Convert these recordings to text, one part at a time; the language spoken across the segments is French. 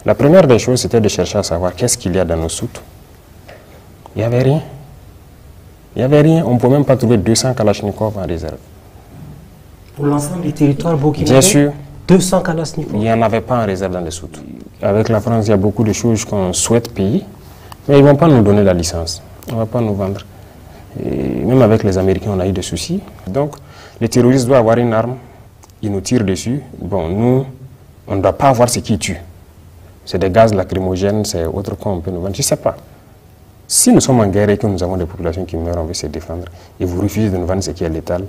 La première des choses, c'était de chercher à savoir qu'est-ce qu'il y a dans nos soutes. Il n'y avait rien. Il n'y avait rien. On ne pouvait même pas trouver 200 Kalachnikov en réserve. Pour l'ensemble du territoire burkinabé? Bien sûr. 200 Kalachnikov? Il n'y en avait pas en réserve dans les soutes. Avec la France, il y a beaucoup de choses qu'on souhaite payer, mais ils ne vont pas nous donner la licence. On ne va pas nous vendre. Et même avec les Américains, on a eu des soucis. Donc, les terroristes doivent avoir une arme. Ils nous tirent dessus. Bon, nous, on ne doit pas avoir ce qui tue. C'est des gaz lacrymogènes, c'est autre qu'on peut nous vendre. Je ne sais pas. Si nous sommes en guerre et que nous avons des populations qui meurent, on veut se défendre, et vous refusez de nous vendre ce qui est létal,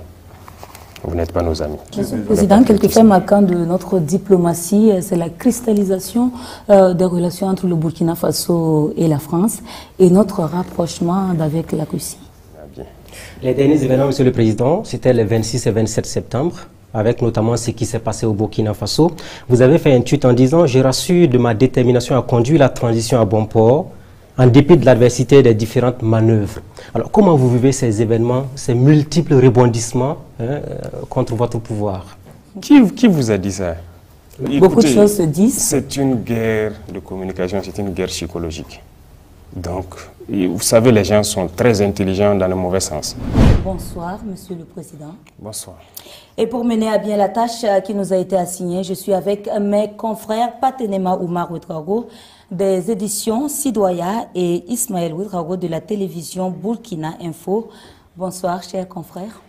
vous n'êtes pas nos amis. Monsieur le Président, quelques faits marquants de notre diplomatie, c'est la cristallisation des relations entre le Burkina Faso et la France et notre rapprochement avec la Russie. Ah, bien. Les derniers événements, Monsieur le Président, c'était les 26 et 27 septembre, avec notamment ce qui s'est passé au Burkina Faso. Vous avez fait un tweet en disant « Je rassure de ma détermination à conduire la transition à bon port, en dépit de l'adversité des différentes manœuvres ». Alors, comment vous vivez ces événements, ces multiples rebondissements contre votre pouvoir? Qui vous a dit ça? Beaucoup de choses se disent. C'est une guerre de communication, c'est une guerre psychologique. Donc, vous savez, les gens sont très intelligents dans le mauvais sens. Bonsoir, Monsieur le Président. Bonsoir. Et pour mener à bien la tâche qui nous a été assignée, je suis avec mes confrères Patenema Oumar Ouedraogo des éditions Sidoya et Ismaël Ouedraogo de la télévision Burkina Info. Bonsoir, chers confrères.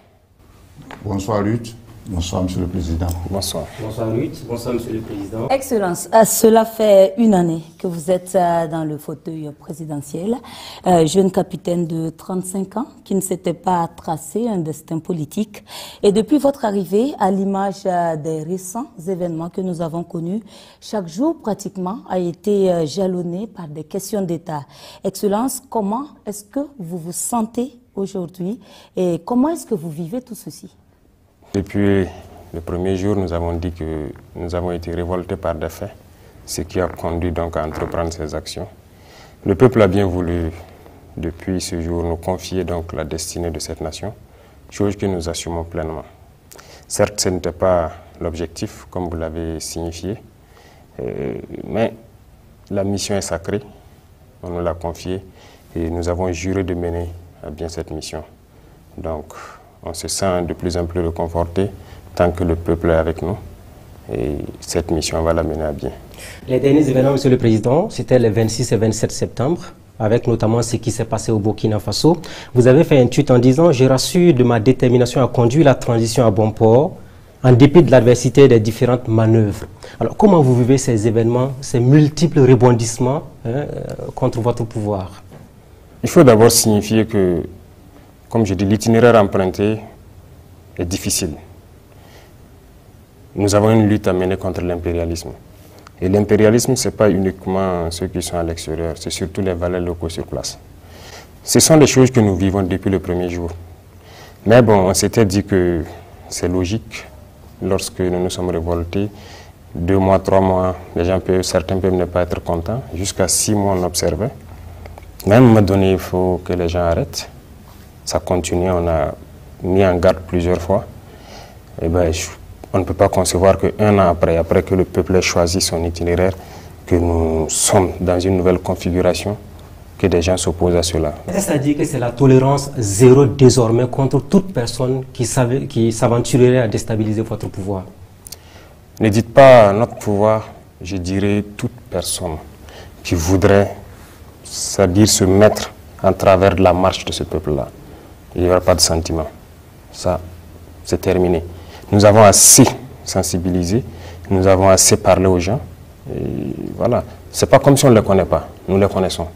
Bonsoir, Ruth. Bonsoir, Monsieur le Président. Bonsoir. Bonsoir Ruth, bonsoir Monsieur le Président. Excellence, cela fait une année que vous êtes dans le fauteuil présidentiel. Jeune capitaine de 35 ans qui ne s'était pas tracé un destin politique. Et depuis votre arrivée, à l'image des récents événements que nous avons connus, chaque jour pratiquement a été jalonné par des questions d'État. Excellence, comment est-ce que vous vous sentez aujourd'hui et comment est-ce que vous vivez tout ceci? Depuis le premier jour, nous avons dit que nous avons été révoltés par des faits, ce qui a conduit donc à entreprendre ces actions. Le peuple a bien voulu, depuis ce jour, nous confier donc la destinée de cette nation, chose que nous assumons pleinement. Certes, ce n'était pas l'objectif, comme vous l'avez signifié, mais la mission est sacrée, on nous l'a confiée et nous avons juré de mener à bien cette mission. Donc, on se sent de plus en plus réconforté tant que le peuple est avec nous. Et cette mission, on va la mener à bien. Les derniers événements, Monsieur le Président, c'était les 26 et 27 septembre, avec notamment ce qui s'est passé au Burkina Faso. Vous avez fait un tweet en disant « Je rassure de ma détermination à conduire la transition à bon port, en dépit de l'adversité des différentes manœuvres ». Alors, comment vous vivez ces événements, ces multiples rebondissements contre votre pouvoir? Il faut d'abord signifier que, comme je dis, l'itinéraire emprunté est difficile. Nous avons une lutte à mener contre l'impérialisme. Et l'impérialisme, ce n'est pas uniquement ceux qui sont à l'extérieur, c'est surtout les valets locaux sur place. Ce sont des choses que nous vivons depuis le premier jour. Mais bon, on s'était dit que c'est logique, lorsque nous nous sommes révoltés, 2 mois, 3 mois, certains peuvent ne pas être contents, jusqu'à 6 mois on observait. Mais à un moment donné, il faut que les gens arrêtent. Ça continue, on a mis en garde plusieurs fois. Et ben, on ne peut pas concevoir qu'un an après que le peuple ait choisi son itinéraire, que nous sommes dans une nouvelle configuration, que des gens s'opposent à cela. Est-ce à dire que c'est la tolérance zéro désormais contre toute personne qui s'aventurerait à déstabiliser votre pouvoir? Ne dites pas notre pouvoir, je dirais toute personne qui voudrait, c'est-à-dire se mettre en travers de la marche de ce peuple-là. Il n'y aura pas de sentiment. Ça, c'est terminé. Nous avons assez sensibilisé, nous avons assez parlé aux gens. Et voilà. Ce n'est pas comme si on ne les connaît pas. Nous les connaissons.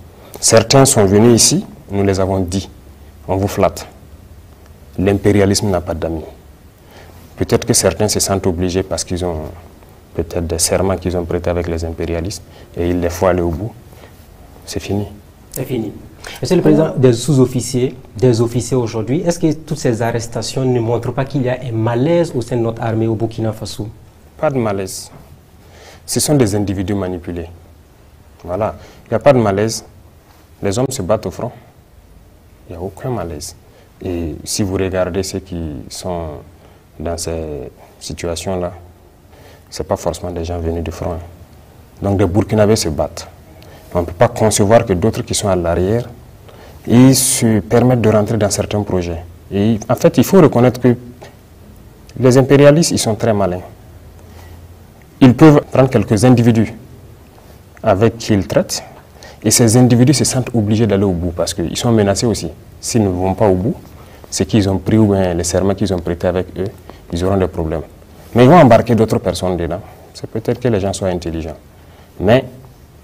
Certains sont venus ici, nous les avons dit. On vous flatte. L'impérialisme n'a pas d'amis. Peut-être que certains se sentent obligés parce qu'ils ont peut-être des serments qu'ils ont prêtés avec les impérialistes et il les faut aller au bout. C'est fini. C'est fini. Monsieur le Président, des sous-officiers, des officiers aujourd'hui, est-ce que toutes ces arrestations ne montrent pas qu'il y a un malaise au sein de notre armée au Burkina Faso? Pas de malaise. Ce sont des individus manipulés. Voilà. Il n'y a pas de malaise. Les hommes se battent au front. Il n'y a aucun malaise. Et si vous regardez ceux qui sont dans ces situations-là, ce n'est pas forcément des gens venus du front. Donc des Burkinabés se battent. On ne peut pas concevoir que d'autres qui sont à l'arrière, ils se permettent de rentrer dans certains projets. Et en fait, il faut reconnaître que les impérialistes, ils sont très malins. Ils peuvent prendre quelques individus avec qui ils traitent, et ces individus se sentent obligés d'aller au bout parce qu'ils sont menacés aussi. S'ils ne vont pas au bout, c'est qu'ils ont pris ou bien les serments qu'ils ont prêtés avec eux, ils auront des problèmes. Mais ils vont embarquer d'autres personnes dedans. C'est peut-être que les gens soient intelligents. Mais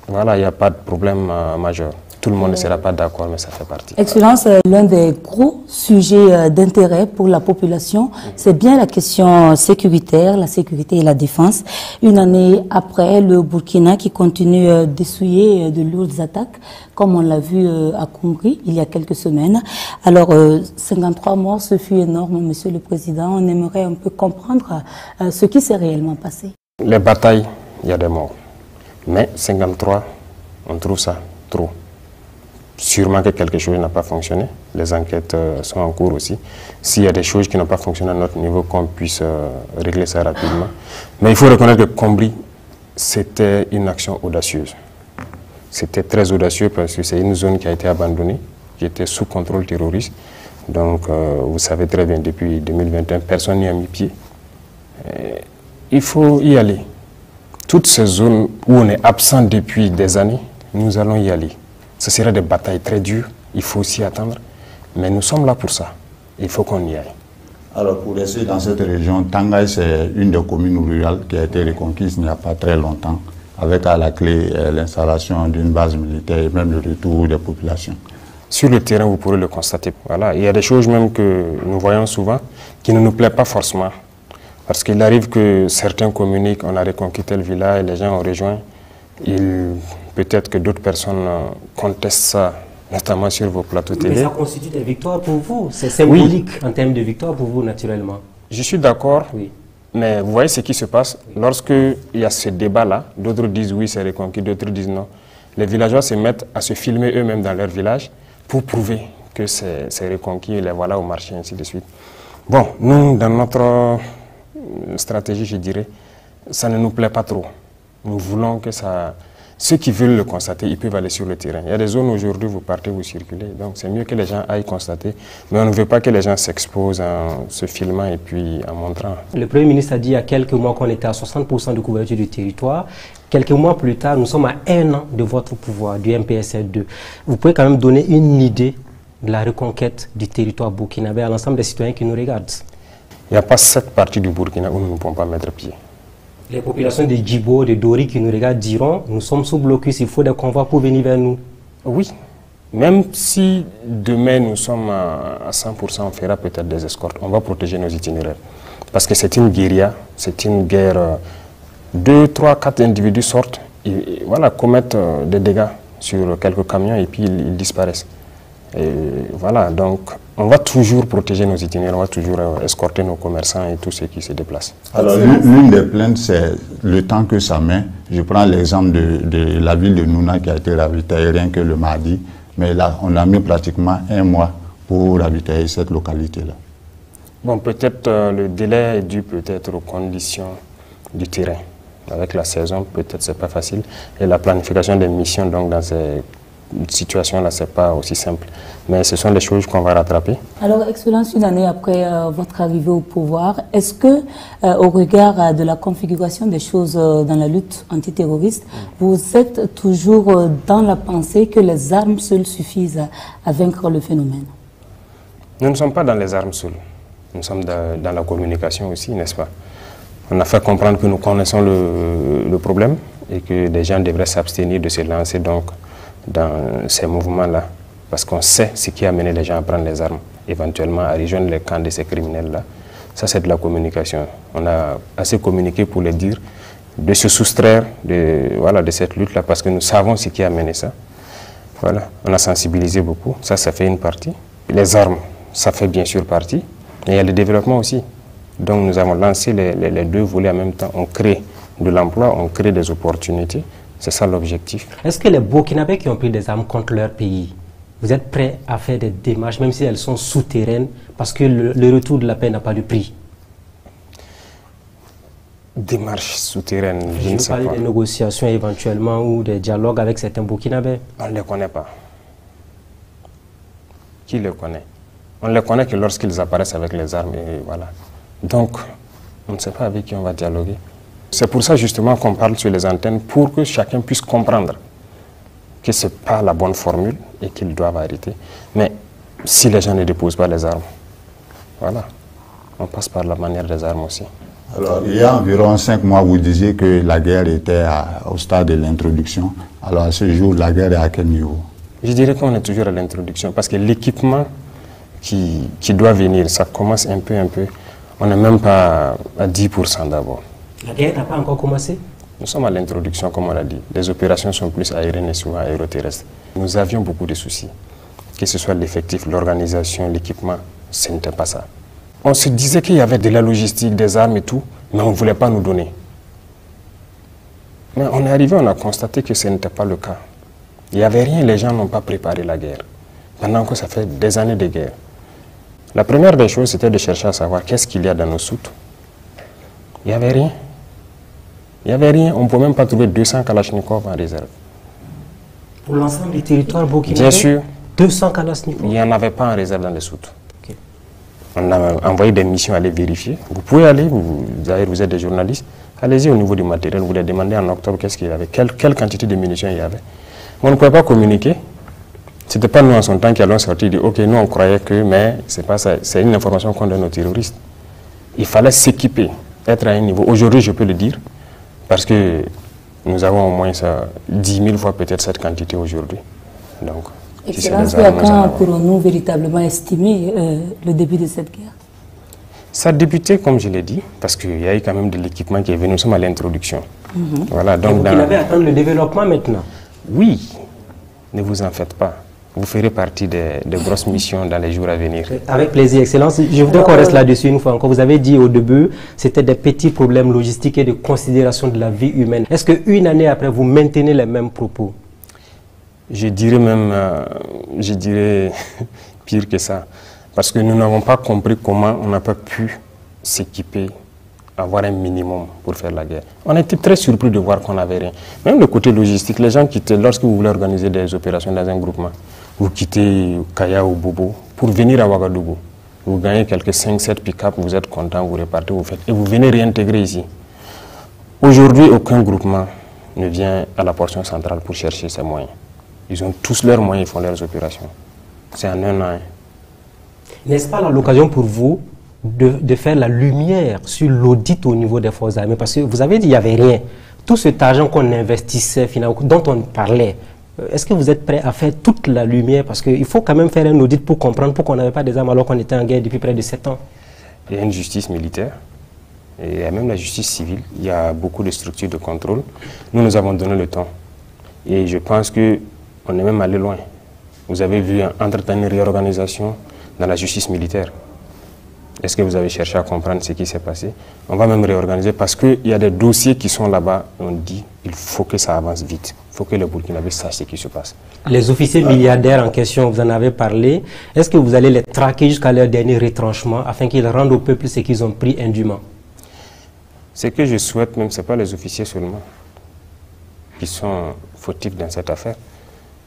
voilà, il n'y a pas de problème majeur. Tout le monde ne sera pas d'accord, mais ça fait partie. Excellence, l'un des gros sujets d'intérêt pour la population, c'est bien la question sécuritaire, la sécurité et la défense. Une année après, le Burkina qui continue d'essuyer de lourdes attaques, comme on l'a vu à Conakry il y a quelques semaines. Alors, 53 morts, ce fut énorme, Monsieur le Président. On aimerait un peu comprendre ce qui s'est réellement passé. Les batailles, il y a des morts. Mais 53, on trouve ça trop. Sûrement que quelque chose n'a pas fonctionné. Les enquêtes sont en cours aussi. S'il y a des choses qui n'ont pas fonctionné à notre niveau, qu'on puisse régler ça rapidement. Mais il faut reconnaître que Kombri, c'était une action audacieuse. C'était très audacieux parce que c'est une zone qui a été abandonnée, qui était sous contrôle terroriste. Donc, vous savez très bien, depuis 2021, personne n'y a mis pied. Il faut y aller. Toutes ces zones où on est absent depuis des années, nous allons y aller. Ce sera des batailles très dures, il faut s'y attendre, mais nous sommes là pour ça. Il faut qu'on y aille. Alors pour rester dans cette région, Tangaï c'est une des communes rurales qui a été reconquise il n'y a pas très longtemps, avec à la clé l'installation d'une base militaire et même le retour des populations. Sur le terrain, vous pourrez le constater. Voilà. Il y a des choses même que nous voyons souvent qui ne nous plaisent pas forcément. Parce qu'il arrive que certains communiquent, on a reconquis tel village, les gens ont rejoint. Peut-être que d'autres personnes contestent ça, notamment sur vos plateaux télé. Mais ça constitue des victoires pour vous. C'est symbolique en termes de victoire pour vous, naturellement. Je suis d'accord, oui. Mais vous voyez ce qui se passe. Lorsqu'il y a ce débat-là, d'autres disent oui, c'est reconquis, d'autres disent non. Les villageois se mettent à se filmer eux-mêmes dans leur village pour prouver que c'est reconquis, les voilà au marché, ainsi de suite. Bon, nous, dans notre stratégie, je dirais, ça ne nous plaît pas trop. Nous voulons que ça... Ceux qui veulent le constater, ils peuvent aller sur le terrain. Il y a des zones aujourd'hui, vous partez, vous circulez. Donc c'est mieux que les gens aillent constater. Mais on ne veut pas que les gens s'exposent en se filmant et puis en montrant. Le Premier ministre a dit il y a quelques mois qu'on était à 60% de couverture du territoire. Quelques mois plus tard, nous sommes à 1 an de votre pouvoir, du MPSR2. Vous pouvez quand même donner une idée de la reconquête du territoire burkinabé à l'ensemble des citoyens qui nous regardent. Il n'y a pas cette partie du Burkina où nous ne pouvons pas mettre pied. Les populations de Djibo, de Dori qui nous regardent diront nous sommes sous blocus, il faut des convois pour venir vers nous. Oui, même si demain nous sommes à 100%, on fera peut-être des escortes, on va protéger nos itinéraires. Parce que c'est une guérilla, c'est une guerre. 2, 3, 4 individus sortent et voilà, commettent des dégâts sur quelques camions et puis ils disparaissent. Et voilà, donc on va toujours protéger nos itinéraires, on va toujours escorter nos commerçants et tous ceux qui se déplacent. Alors l'une des plaintes, c'est le temps que ça met. Je prends l'exemple de la ville de Nouna qui a été ravitaillée rien que le mardi, mais là on a mis pratiquement 1 mois pour ravitailler cette localité-là. Bon, peut-être le délai est dû peut-être aux conditions du terrain. Avec la saison, peut-être c'est pas facile. Et la planification des missions, donc dans ces situation-là, ce n'est pas aussi simple. Mais ce sont des choses qu'on va rattraper. Alors, Excellence, une année après votre arrivée au pouvoir, est-ce que, au regard de la configuration des choses dans la lutte antiterroriste, vous êtes toujours dans la pensée que les armes seules suffisent à vaincre le phénomène? Nous ne sommes pas dans les armes seules. Nous sommes dans la communication aussi, n'est-ce pas? On a fait comprendre que nous connaissons le problème et que les gens devraient s'abstenir de se lancer donc dans ces mouvements-là, parce qu'on sait ce qui a amené les gens à prendre les armes, éventuellement à rejoindre les camps de ces criminels-là. Ça, c'est de la communication. On a assez communiqué pour les dire de se soustraire de cette lutte-là, parce que nous savons ce qui a amené ça. Voilà. On a sensibilisé beaucoup, ça fait une partie. Les armes, ça fait bien sûr partie, mais il y a le développement aussi. Donc nous avons lancé les deux volets en même temps. On crée de l'emploi, on crée des opportunités. C'est ça l'objectif. Est-ce que les Burkinabés qui ont pris des armes contre leur pays, vous êtes prêts à faire des démarches, même si elles sont souterraines, parce que le retour de la paix n'a pas de prix? démarche souterraine, je ne sais pas. Vous parlez des négociations éventuellement ou des dialogues avec certains Burkinabés? On ne les connaît pas. Qui les connaît? On ne les connaît que lorsqu'ils apparaissent avec les armes et voilà. Donc, on ne sait pas avec qui on va dialoguer. C'est pour ça justement qu'on parle sur les antennes, pour que chacun puisse comprendre que ce n'est pas la bonne formule et qu'ils doivent arrêter. Mais si les gens ne déposent pas les armes, voilà, on passe par la manière des armes aussi. Alors, il y a environ 5 mois, vous disiez que la guerre était au stade de l'introduction. Alors, à ce jour, la guerre est à quel niveau? Je dirais qu'on est toujours à l'introduction, parce que l'équipement qui doit venir, ça commence un peu. On n'est même pas à 10% d'abord. La guerre n'a pas encore commencé? Nous sommes à l'introduction, comme on l'a dit. Les opérations sont plus aériennes et souvent aéroterrestres. Nous avions beaucoup de soucis. Que ce soit l'effectif, l'organisation, l'équipement, ce n'était pas ça. On se disait qu'il y avait de la logistique, des armes et tout, mais on ne voulait pas nous donner. Mais on est arrivé, on a constaté que ce n'était pas le cas. Il n'y avait rien, les gens n'ont pas préparé la guerre. Pendant que ça fait des années de guerre. La première des choses, c'était de chercher à savoir qu'est-ce qu'il y a dans nos soutes. Il n'y avait rien. Il n'y avait rien. On ne pouvait même pas trouver 200 Kalachnikov en réserve. Pour l'ensemble des territoires burkinabés? Bien sûr. 200 Kalachnikov? Il n'y en avait pas en réserve dans les soutes. Okay. On a envoyé des missions à aller vérifier. Vous pouvez aller, vous êtes des journalistes, allez-y au niveau du matériel, vous les demandez en octobre qu'est-ce qu'il y avait, quelle quantité de munitions il y avait. On ne pouvait pas communiquer. Ce n'était pas nous en son temps qui allons sortir et dire ok, nous on croyait que, mais c'est pas ça, c'est une information qu'on donne aux terroristes. Il fallait s'équiper, être à un niveau. Aujourd'hui, je peux le dire, parce que nous avons au moins 10 000 fois peut-être cette quantité aujourd'hui. Donc, Excellence, à quand pourrons-nous véritablement estimer le début de cette guerre? Ça a débuté, comme je l'ai dit, parce qu'il y a eu quand même de l'équipement qui est venu, nous sommes à l'introduction. Voilà, donc vous avez attendu le développement maintenant? Oui, ne vous en faites pas. Vous ferez partie des grosses missions dans les jours à venir. Avec plaisir, Excellence. Je voudrais qu'on reste là-dessus une fois encore. Vous avez dit au début, c'était des petits problèmes logistiques et de considération de la vie humaine. Est-ce qu'une année après, vous maintenez les mêmes propos? Je dirais même, pire que ça. Parce que nous n'avons pas compris comment on n'a pas pu s'équiper, avoir un minimum pour faire la guerre. On était très surpris de voir qu'on n'avait rien. Même le côté logistique, les gens quittaient, lorsque vous voulez organiser des opérations dans un groupement, vous quittez Kaya ou Bobo pour venir à Ouagadougou. Vous gagnez quelques 5-7 pick-up, vous êtes content, vous repartez, vous faites, et vous venez réintégrer ici. Aujourd'hui, aucun groupement ne vient à la portion centrale pour chercher ses moyens. Ils ont tous leurs moyens, ils font leurs opérations. C'est en un an. N'est-ce pas l'occasion pour vous de faire la lumière sur l'audit au niveau des forces armées? Parce que vous avez dit qu'il n'y avait rien. Tout cet argent qu'on investissait, finalement, dont on parlait, est-ce que vous êtes prêt à faire toute la lumière? Parce qu'il faut quand même faire un audit pour comprendre pourquoi on n'avait pas des armes alors qu'on était en guerre depuis près de 7 ans. Il y a une justice militaire, et il y a même la justice civile. Il y a beaucoup de structures de contrôle. Nous avons donné le temps. Et je pense qu'on est même allé loin. Vous avez vu entre-temps une réorganisation dans la justice militaire. Est-ce que vous avez cherché à comprendre ce qui s'est passé? On va même réorganiser parce qu'il y a des dossiers qui sont là-bas. On dit qu'il faut que ça avance vite. Il faut que les Burkinabés sachent ce qui se passe. Les officiers milliardaires en question, vous en avez parlé. Est-ce que vous allez les traquer jusqu'à leur dernier retranchement afin qu'ils rendent au peuple ce qu'ils ont pris indûment? Ce que je souhaite même, ce n'est pas les officiers seulement qui sont fautifs dans cette affaire.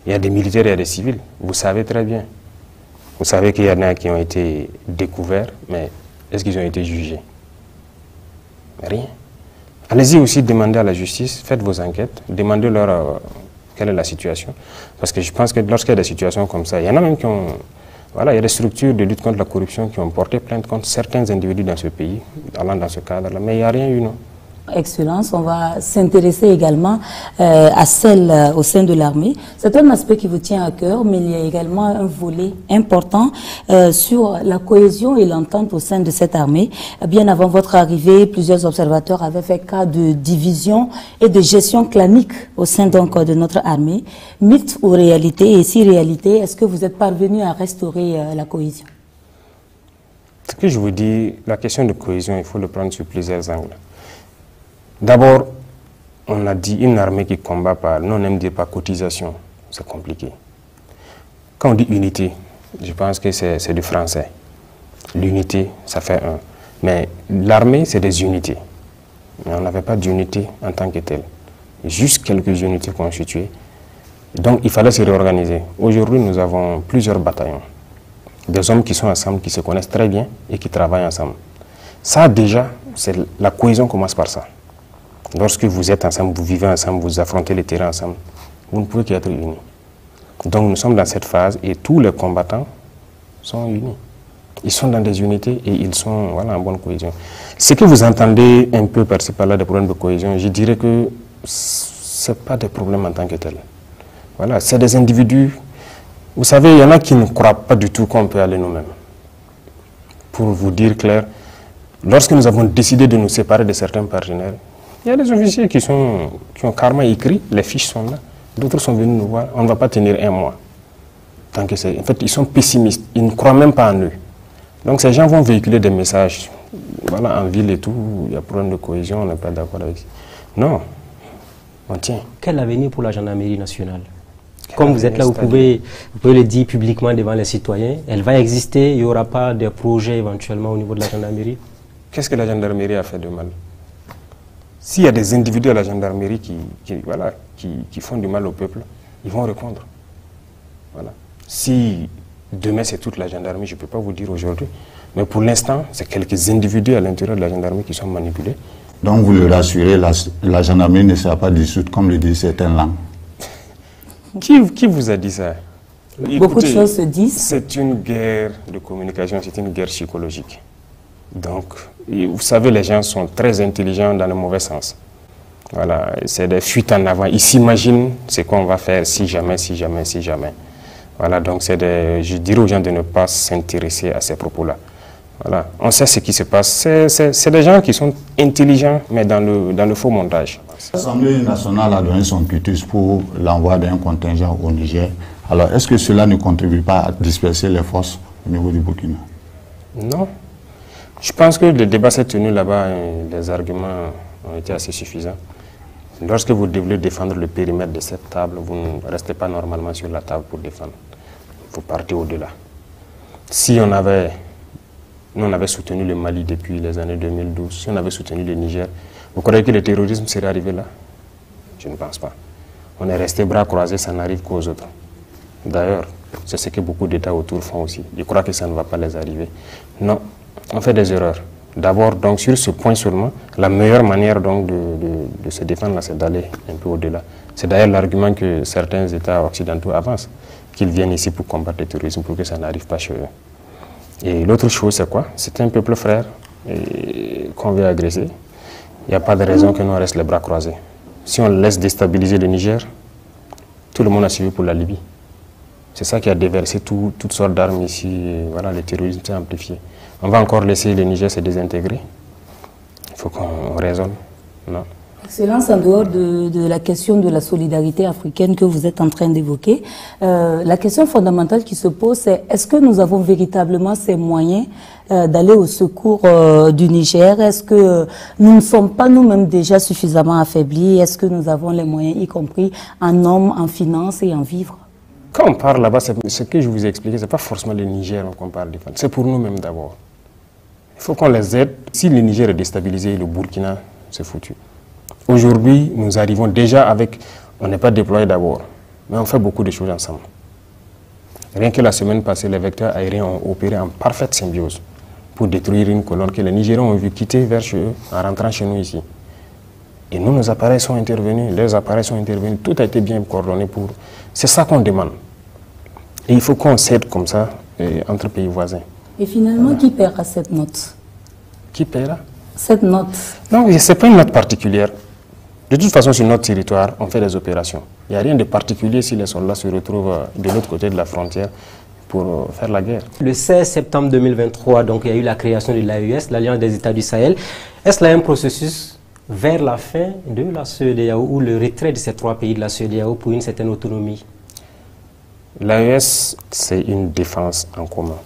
Il y a des militaires et il y a des civils. Vous savez très bien. Vous savez qu'il y en a qui ont été découverts, mais est-ce qu'ils ont été jugés? Rien. Allez-y aussi demander à la justice, faites vos enquêtes, demandez-leur quelle est la situation. Parce que je pense que lorsqu'il y a des situations comme ça, il y en a même qui ont... Voilà, il y a des structures de lutte contre la corruption qui ont porté plainte contre certains individus dans ce pays, allant dans ce cadre-là, mais il n'y a rien eu, non. Excellence, on va s'intéresser également à celle au sein de l'armée. C'est un aspect qui vous tient à cœur, mais il y a également un volet important sur la cohésion et l'entente au sein de cette armée. Bien avant votre arrivée, plusieurs observateurs avaient fait cas de division et de gestion clanique au sein donc de notre armée. Mythe ou réalité? Et si réalité, est-ce que vous êtes parvenu à restaurer la cohésion? Ce que je vous dis, la question de cohésion, il faut le prendre sur plusieurs angles. D'abord, on a dit une armée qui combat par, non, on aime dire par cotisation, c'est compliqué. Quand on dit unité, je pense que c'est du français. L'unité, ça fait un. Mais l'armée, c'est des unités. mais on n'avait pas d'unité en tant que telle. Juste quelques unités constituées. Donc il fallait se réorganiser. Aujourd'hui, nous avons plusieurs bataillons. Des hommes qui sont ensemble, qui se connaissent très bien et qui travaillent ensemble. Ça déjà, la cohésion commence par ça. Lorsque vous êtes ensemble, vous vivez ensemble, vous affrontez les terrains ensemble, vous ne pouvez qu'être unis. Donc nous sommes dans cette phase et tous les combattants sont unis. Ils sont dans des unités et ils sont en bonne cohésion. Ce que vous entendez un peu par-ci par-là des problèmes de cohésion, je dirais que ce n'est pas des problèmes en tant que tels. Voilà, c'est des individus. Vous savez, il y en a qui ne croient pas du tout qu'on peut aller nous-mêmes. Pour vous dire clair, lorsque nous avons décidé de nous séparer de certains partenaires, il y a des officiers qui ont carrément écrit, les fiches sont là. D'autres sont venus nous voir, on ne va pas tenir un mois. En fait, ils sont pessimistes, ils ne croient même pas en eux. Donc ces gens vont véhiculer des messages. Voilà, en ville et tout, il y a problème de cohésion, on n'est pas d'accord avec ça. Non, on tient. Quel avenir pour la gendarmerie nationale? Comme vous êtes là, vous pouvez le dire publiquement devant les citoyens. Elle va exister, il n'y aura pas de projet éventuellement au niveau de la gendarmerie? Qu'est-ce que la gendarmerie a fait de mal? S'il y a des individus à la gendarmerie qui font du mal au peuple, ils vont répondre. Voilà. Si demain c'est toute la gendarmerie, je ne peux pas vous dire aujourd'hui, mais pour l'instant, c'est quelques individus à l'intérieur de la gendarmerie qui sont manipulés. Donc vous le rassurez, la gendarmerie ne sera pas dissoute comme le disent certaines langues. Qui vous a dit ça? Beaucoup de choses se disent. C'est une guerre de communication, c'est une guerre psychologique. Donc, vous savez, les gens sont très intelligents dans le mauvais sens. Voilà, c'est des fuites en avant. Ils s'imaginent ce qu'on va faire si jamais, si jamais, si jamais. Voilà, donc je dirais aux gens de ne pas s'intéresser à ces propos-là. Voilà, on sait ce qui se passe. C'est des gens qui sont intelligents, mais dans le faux montage. L'Assemblée nationale a donné son quitus pour l'envoi d'un contingent au Niger. Alors, est-ce que cela ne contribue pas à disperser les forces au niveau du Burkina? Non. Je pense que le débat s'est tenu là-bas et les arguments ont été assez suffisants. Lorsque vous devez défendre le périmètre de cette table, vous ne restez pas normalement sur la table pour défendre. Vous partez au-delà. Si nous on avait soutenu le Mali depuis les années 2012, si on avait soutenu le Niger, vous croyez que le terrorisme serait arrivé là? Je ne pense pas. On est resté bras croisés, ça n'arrive qu'aux autres. D'ailleurs, c'est ce que beaucoup d'États autour font aussi. Ils croient que ça ne va pas les arriver. Non, on fait des erreurs. D'abord, donc, sur ce point seulement, la meilleure manière donc, de se défendre, c'est d'aller un peu au-delà. C'est d'ailleurs l'argument que certains États occidentaux avancent, qu'ils viennent ici pour combattre le terrorisme, pour que ça n'arrive pas chez eux. Et l'autre chose, c'est quoi? C'est un peuple frère qu'on veut agresser. Il n'y a pas de raison que nous restent les bras croisés. Si on laisse déstabiliser le Niger, tout le monde a suivi pour la Libye. C'est ça qui a déversé toutes sortes d'armes ici. Et voilà, le terrorisme s'est amplifié. On va encore laisser le Niger se désintégrer. Il faut qu'on raisonne. Non. Excellence, en dehors de la question de la solidarité africaine que vous êtes en train d'évoquer, la question fondamentale qui se pose, c'est est-ce que nous avons véritablement ces moyens d'aller au secours du Niger? Est-ce que nous ne sommes pas nous-mêmes déjà suffisamment affaiblis? Est-ce que nous avons les moyens, y compris en hommes, en finances et en vivres? Quand on parle là-bas, ce que je vous ai expliqué, ce n'est pas forcément le Niger qu'on parle de. C'est pour nous-mêmes d'abord. Il faut qu'on les aide. Si le Niger est déstabilisé, le Burkina, c'est foutu. Aujourd'hui, nous arrivons déjà avec... On n'est pas déployé d'abord, mais on fait beaucoup de choses ensemble. Rien que la semaine passée, les vecteurs aériens ont opéré en parfaite symbiose pour détruire une colonne que les Nigériens ont vu quitter vers chez eux en rentrant chez nous ici. Et nous, nos appareils sont intervenus, leurs appareils sont intervenus, tout a été bien coordonné pour... C'est ça qu'on demande. Et il faut qu'on s'aide comme ça entre pays voisins. Et finalement, qui paiera cette note? Qui paiera? Cette note? Non, ce n'est pas une note particulière. De toute façon, sur notre territoire, on fait des opérations. Il n'y a rien de particulier si les soldats se retrouvent de l'autre côté de la frontière pour faire la guerre. Le 16 septembre 2023, donc, il y a eu la création de l'AES, l'Alliance des États du Sahel. Est-ce là un processus vers la fin de la CEDEAO ou le retrait de ces trois pays de la CEDEAO pour une certaine autonomie? L'AES, c'est une défense en commun.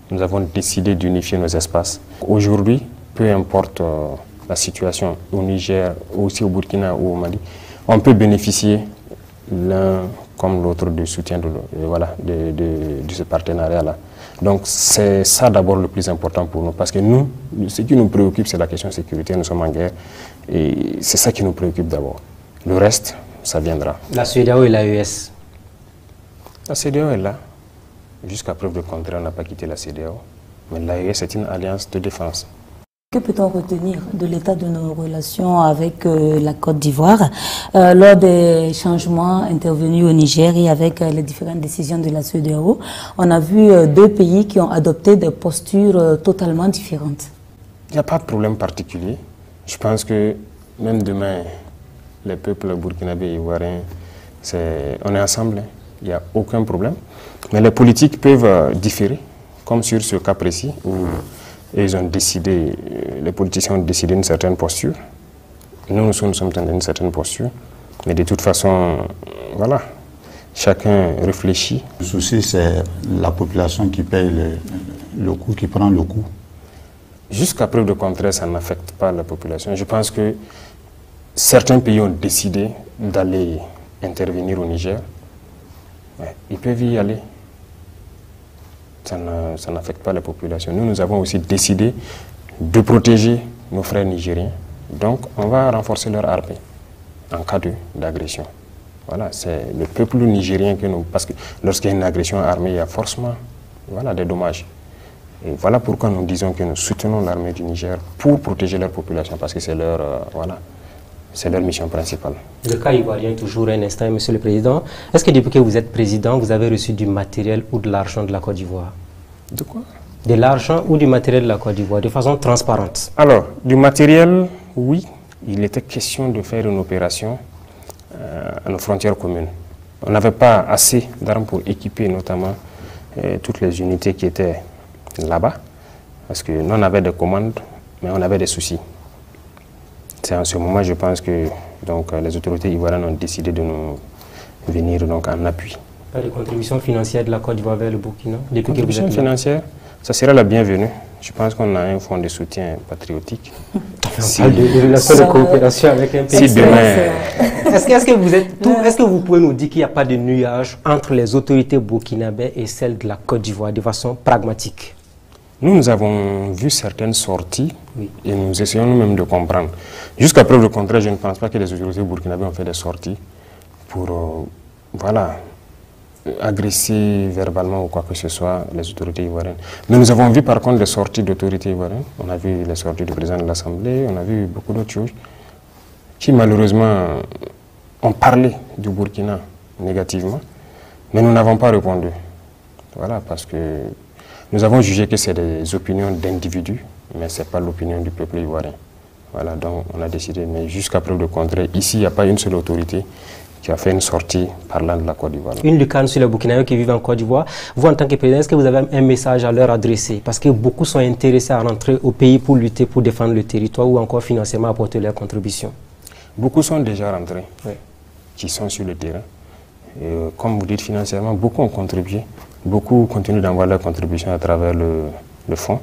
Nous avons décidé d'unifier nos espaces. Aujourd'hui, peu importe la situation au Niger, aussi au Burkina ou au Mali, on peut bénéficier l'un comme l'autre du soutien de ce partenariat-là. Donc c'est ça d'abord le plus important pour nous, parce que nous, ce qui nous préoccupe, c'est la question de sécurité, nous sommes en guerre, et c'est ça qui nous préoccupe d'abord. Le reste, ça viendra. La CEDEAO et l'AES? La CEDEAO est là. Jusqu'à preuve de contraire, on n'a pas quitté la CEDEAO. Mais l'AES est une alliance de défense. Que peut-on retenir de l'état de nos relations avec la Côte d'Ivoire lors des changements intervenus au Niger et avec les différentes décisions de la CEDEAO? On a vu deux pays qui ont adopté des postures totalement différentes. Il n'y a pas de problème particulier. Je pense que même demain, les peuples burkinabés et ivoiriens, on est ensemble, hein. Il n'y a aucun problème. Mais les politiques peuvent différer, comme sur ce cas précis où ils ont décidé, les politiciens ont décidé une certaine posture. Nous sommes dans une certaine posture. Mais de toute façon, voilà, chacun réfléchit. Le souci, c'est la population qui paye le coût, qui prend le coût. Jusqu'à preuve de contraire, ça n'affecte pas la population. Je pense que certains pays ont décidé d'aller intervenir au Niger. Ouais, ils peuvent y aller. Ça n'affecte pas la population. Nous avons aussi décidé de protéger nos frères nigériens. Donc, on va renforcer leur armée en cas d'agression. Voilà, c'est le peuple nigérien que nous... Parce que lorsqu'il y a une agression armée, il y a forcément des dommages. Et voilà pourquoi nous disons que nous soutenons l'armée du Niger pour protéger leur population, parce que c'est leur, c'est leur mission principale. Le cas ivoirien, toujours un instant, Monsieur le Président. Est-ce que depuis que vous êtes président, vous avez reçu du matériel ou de l'argent de la Côte d'Ivoire? De quoi? De l'argent ou du matériel de la Côte d'Ivoire, de façon transparente? Alors, du matériel, oui. Il était question de faire une opération à nos frontières communes. On n'avait pas assez d'armes pour équiper notamment toutes les unités qui étaient là-bas, parce que nous on avait des commandes, mais on avait des soucis. C'est en ce moment, je pense que les autorités ivoiriennes ont décidé de nous venir en appui. Les contributions financières de la Côte d'Ivoire vers le Burkina? Les contributions financières, ça serait la bienvenue. Je pense qu'on a un fonds de soutien patriotique. On parle de relations de coopération avec un pays. Si demain... Est-ce que vous pouvez nous dire qu'il n'y a pas de nuage entre les autorités burkinabées et celles de la Côte d'Ivoire de façon pragmatique? Nous avons vu certaines sorties et nous essayons nous-mêmes de comprendre. Jusqu'à preuve de contraire, je ne pense pas que les autorités burkinabées ont fait des sorties pour agresser verbalement ou quoi que ce soit les autorités ivoiriennes. Mais nous avons vu par contre des sorties d'autorités ivoiriennes. On a vu les sorties du président de l'Assemblée, on a vu beaucoup d'autres choses qui malheureusement ont parlé du Burkina négativement, mais nous n'avons pas répondu. Voilà, parce que nous avons jugé que c'est des opinions d'individus, mais ce n'est pas l'opinion du peuple ivoirien. Voilà, donc on a décidé, mais jusqu'à preuve de contraire, ici, il n'y a pas une seule autorité qui a fait une sortie parlant de la Côte d'Ivoire. Une lucane sur les Burkinabés qui vivent en Côte d'Ivoire. Vous, en tant que président, est-ce que vous avez un message à leur adresser? Parce que beaucoup sont intéressés à rentrer au pays pour lutter, pour défendre le territoire ou encore financièrement apporter leur contribution. Beaucoup sont déjà rentrés, qui sont sur le terrain. Et, comme vous dites financièrement, beaucoup ont contribué. Beaucoup continuent d'envoyer leur contribution à travers le fonds.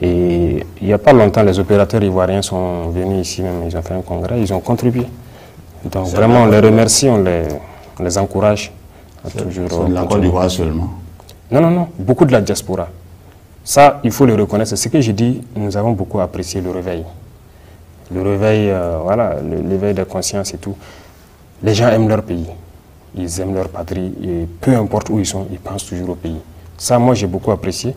Et il n'y a pas longtemps, les opérateurs ivoiriens sont venus ici même, ils ont fait un congrès, ils ont contribué. Donc vraiment, on les remercie, on les encourage à toujours... C'est de la Côte d'Ivoire seulement? Non, beaucoup de la diaspora. Ça, il faut le reconnaître. C'est ce que j'ai dit, nous avons beaucoup apprécié le réveil. Le réveil, l'éveil de conscience et tout. Les gens aiment leur pays, ils aiment leur patrie, et peu importe où ils sont, ils pensent toujours au pays. Ça, moi, j'ai beaucoup apprécié.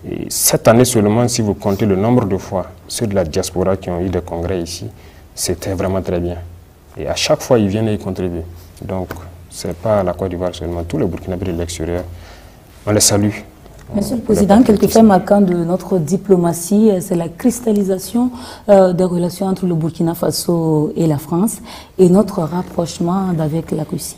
Et cette année seulement, si vous comptez le nombre de fois, ceux de la diaspora qui ont eu des congrès ici, c'était vraiment très bien. Et à chaque fois, ils viennent et ils contribuent. Donc, ce n'est pas la Côte d'Ivoire seulement, tous les Burkinabés de l'extérieur, on les salue. Monsieur le Président, quelque fait marquant de notre diplomatie, c'est la cristallisation des relations entre le Burkina Faso et la France et notre rapprochement avec la Russie.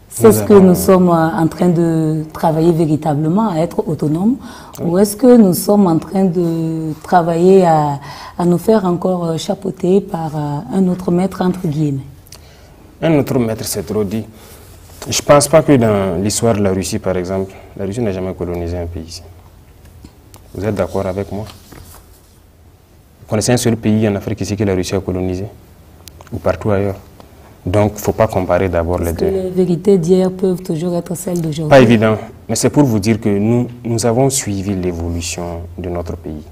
C'est ce que nous sommes en train de travailler véritablement à être autonomes, ou est-ce que nous sommes en train de travailler à nous faire encore chapeauter par un autre maître, entre guillemets? Un autre maître, c'est trop dit. Je ne pense pas que dans l'histoire de la Russie, par exemple, la Russie n'a jamais colonisé un pays. Vous êtes d'accord avec moi? Vous connaissez un seul pays en Afrique ici que la Russie a colonisé? Ou partout ailleurs? Donc, il ne faut pas comparer d'abord les deux. Les vérités d'hier peuvent toujours être celles d'aujourd'hui. Pas évident, mais c'est pour vous dire que nous avons suivi l'évolution de notre pays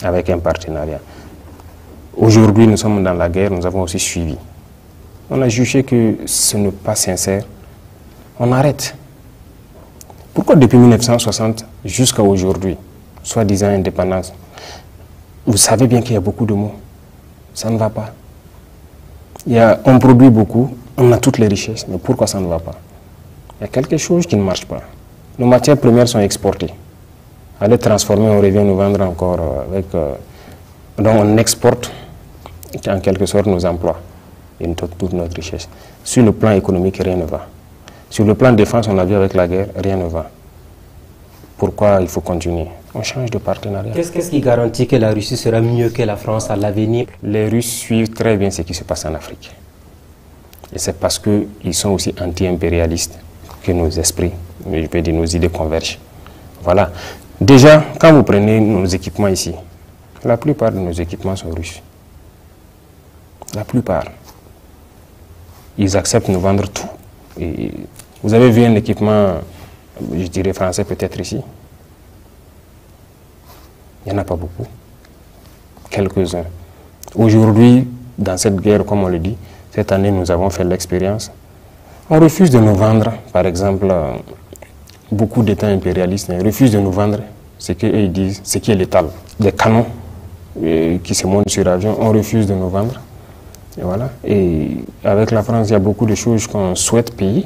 avec un partenariat. Aujourd'hui, nous sommes dans la guerre, nous avons aussi suivi. On a jugé que ce n'est pas sincère. On arrête. Pourquoi depuis 1960 jusqu'à aujourd'hui, soi-disant indépendance, vous savez bien qu'il y a beaucoup de mots. Ça ne va pas. On produit beaucoup, on a toutes les richesses, mais pourquoi ça ne va pas? Il y a quelque chose qui ne marche pas. Nos matières premières sont exportées. À les transformer, on revient nous vendre encore avec... donc on exporte en quelque sorte nos emplois et toute notre richesse. Sur le plan économique, rien ne va. Sur le plan de défense, on a vu avec la guerre, rien ne va. Pourquoi il faut continuer? On change de partenariat. Qu'est-ce qui garantit que la Russie sera mieux que la France à l'avenir? Les Russes suivent très bien ce qui se passe en Afrique. Et c'est parce qu'ils sont aussi anti-impérialistes que nos esprits, je peux dire nos idées convergent. Voilà. Déjà, quand vous prenez nos équipements ici, la plupart de nos équipements sont russes. La plupart. Ils acceptent de nous vendre tout. Et vous avez vu un équipement, je dirais français peut-être ici? Il n'y en a pas beaucoup. Quelques-uns. Aujourd'hui, dans cette guerre, comme on le dit, cette année, nous avons fait l'expérience. On refuse de nous vendre, par exemple, beaucoup d'États impérialistes refusent de nous vendre ce qu'ils disent, ce qui est létal. Des canons qui se montent sur l'avion, on refuse de nous vendre. Et voilà. Et avec la France, il y a beaucoup de choses qu'on souhaite payer,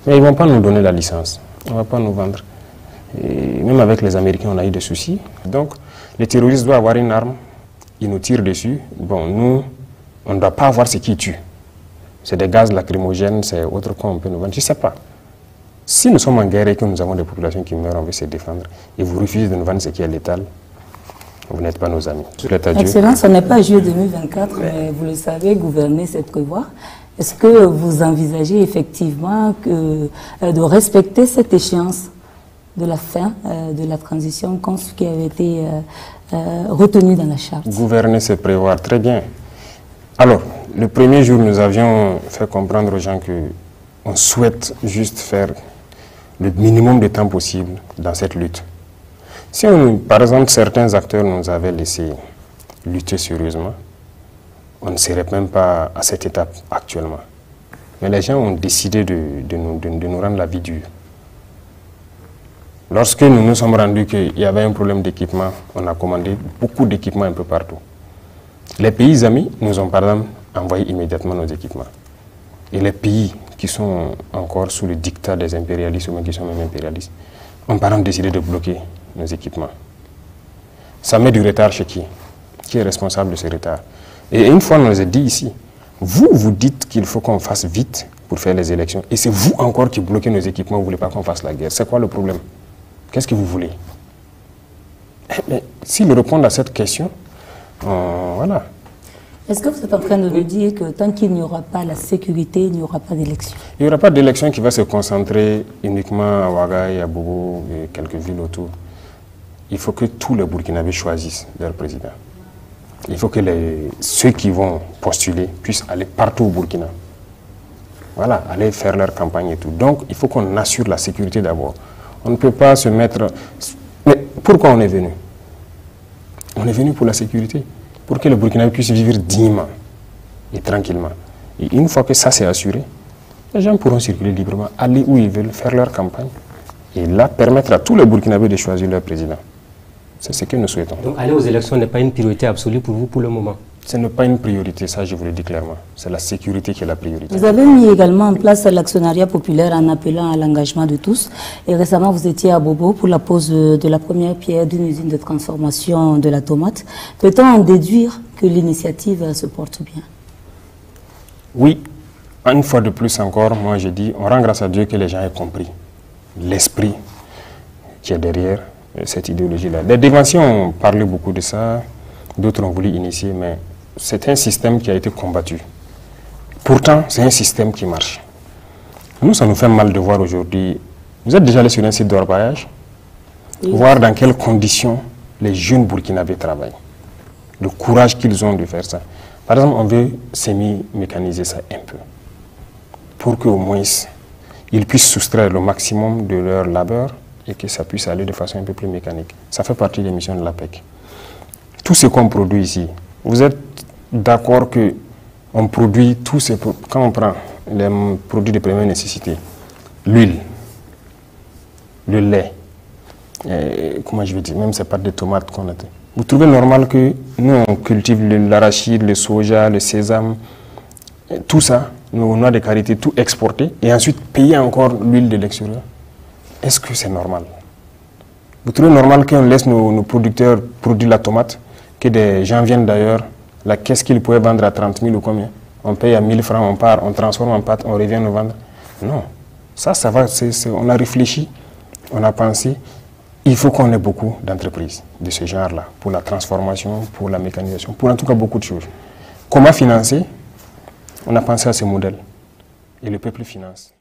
mais ils ne vont pas nous donner la licence. On ne va pas nous vendre. Et même avec les Américains, on a eu des soucis. Donc, les terroristes doivent avoir une arme, ils nous tirent dessus. Bon, nous, on ne doit pas avoir ce qui tue. C'est des gaz lacrymogènes, c'est autre quoi on peut nous vendre. Je ne sais pas. Si nous sommes en guerre et que nous avons des populations qui meurent, on veut se défendre, et vous refusez de nous vendre ce qui est létal, vous n'êtes pas nos amis. Excellence, ce n'est pas juillet 2024, mais vous le savez, gouverner, c'est prévoir. Est-ce que vous envisagez effectivement de respecter cette échéance de la fin de la transition qui avait été retenue dans la charte? Gouverner, c'est prévoir, très bien. Alors, le premier jour, nous avions fait comprendre aux gens qu'on souhaite juste faire le minimum de temps possible dans cette lutte. Si, par exemple, certains acteurs nous avaient laissé lutter sérieusement, on ne serait même pas à cette étape actuellement. Mais les gens ont décidé de nous rendre la vie dure. Lorsque nous nous sommes rendus qu'il y avait un problème d'équipement, on a commandé beaucoup d'équipements un peu partout. Les pays amis nous ont par exemple envoyé immédiatement nos équipements. Et les pays qui sont encore sous le dictat des impérialistes ou même qui sont même impérialistes ont par exemple décidé de bloquer nos équipements. Ça met du retard chez qui? Qui est responsable de ce retard? Et une fois, on nous a dit ici, vous dites qu'il faut qu'on fasse vite pour faire les élections, et c'est vous encore qui bloquez nos équipements, vous ne voulez pas qu'on fasse la guerre. C'est quoi le problème? Qu'est-ce que vous voulez? S'ils répondent à cette question, voilà. Est-ce que vous êtes en train de nous dire que tant qu'il n'y aura pas la sécurité, il n'y aura pas d'élection? Il n'y aura pas d'élection qui va se concentrer uniquement à Ouagaï, à Bobo et quelques villes autour. Il faut que tous les Burkinabés choisissent leur président. Il faut que ceux qui vont postuler puissent aller partout au Burkina. Voilà, aller faire leur campagne et tout. Donc, il faut qu'on assure la sécurité d'abord. On ne peut pas se mettre... Mais pourquoi on est venu? On est venu pour la sécurité. Pour que le Burkinabé puisse vivre dignement et tranquillement. Et une fois que ça c'est assuré, les gens pourront circuler librement, aller où ils veulent, faire leur campagne. Et là, permettre à tous les Burkinabés de choisir leur président. C'est ce que nous souhaitons. Donc aller aux élections n'est pas une priorité absolue pour vous pour le moment? Ce n'est pas une priorité, ça je vous le dis clairement. C'est la sécurité qui est la priorité. Vous avez mis également en place l'actionnariat populaire en appelant à l'engagement de tous. Et récemment, vous étiez à Bobo pour la pose de la première pierre d'une usine de transformation de la tomate. Peut-on en déduire que l'initiative se porte bien? Oui. Une fois de plus encore, moi je dis, on rend grâce à Dieu que les gens aient compris l'esprit qui est derrière cette idéologie-là. Les défenseurs ont parlé beaucoup de ça, d'autres ont voulu initier, mais c'est un système qui a été combattu. Pourtant, c'est un système qui marche. Nous, ça nous fait mal de voir aujourd'hui. Vous êtes déjà allé sur un site d'orpaillage, voir dans quelles conditions les jeunes Burkinabés travaillent. Le courage qu'ils ont de faire ça. Par exemple, on veut semi-mécaniser ça un peu. pour qu'au moins ils puissent soustraire le maximum de leur labeur et que ça puisse aller de façon un peu plus mécanique. Ça fait partie des missions de l'APEC. Tout ce qu'on produit ici, vous êtes d'accord qu'on produit tout ce... Quand on prend les produits de première nécessité, l'huile, le lait, comment je vais dire, même ces pâtes de tomates qu'on a. Vous trouvez normal que nous, on cultive l'arachide, le soja, le sésame, tout ça, nos noix de karité, tout exporté, et ensuite payer encore l'huile de l'extérieur? Est-ce que c'est normal? Vous trouvez normal qu'on laisse nos producteurs produire la tomate, que des gens viennent d'ailleurs, la caisse qu'ils pouvaient vendre à 30 000 ou combien? On paye à 1000 francs, on part, on transforme en pâte, on revient nous vendre. Non, ça va, on a réfléchi, on a pensé. Il faut qu'on ait beaucoup d'entreprises de ce genre-là, pour la transformation, pour la mécanisation, pour en tout cas beaucoup de choses. Comment financer? On a pensé à ce modèle, et le peuple finance.